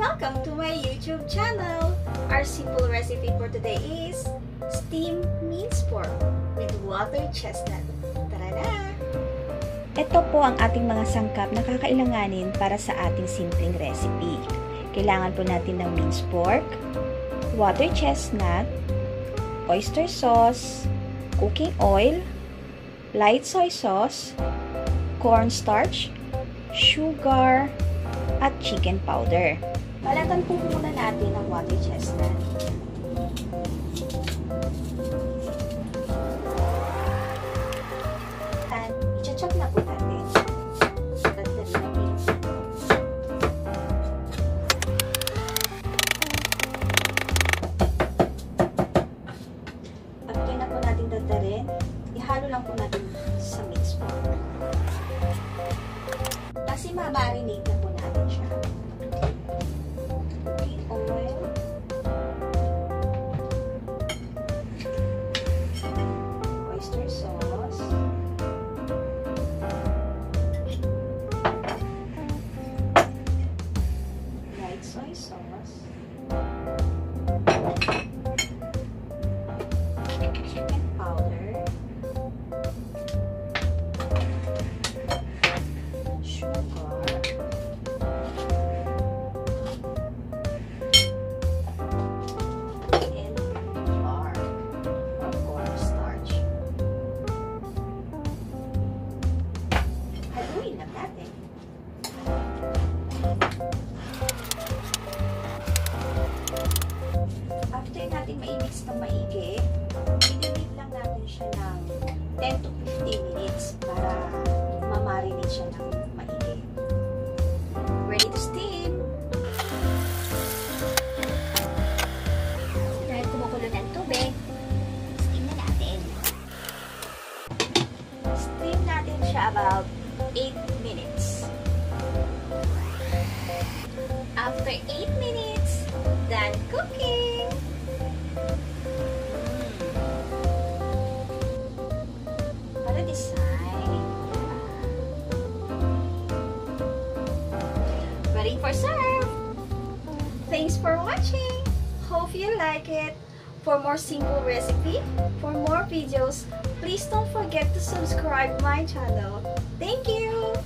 welcome to my YouTube channel. Our simple recipe for today is steamed minced pork with water chestnut. Tara na! Ito po ang ating mga sangkap na kakailanganin para sa ating simpleng recipe. Kailangan po natin ng minced pork, water chestnut, oyster sauce, cooking oil, light soy sauce, cornstarch, sugar, at chicken powder. Balatan po muna natin ang water chestnut. And i-chop na po natin. Dadali natin. After na po natin dadalhin, ihalo lang po natin sa minced pork. Kasi ma-marinate na po natin siya. Cooking oil. Oyster sauce. Light soy sauce. Chicken powder. After natin ma-mix ng maigi, i-leave lang natin siya ng 10 to 15 minutes para ma-marinate siya ng maigi. Ready to steam! Dahil kumukulo ng tubig, steam na natin. Steam natin siya about 8 minutes. After 8 minutes, done cooking! Para design. Ready for serve! Thanks for watching! Hope you like it! For more simple recipe, for more videos, please don't forget to subscribe my channel. Thank you!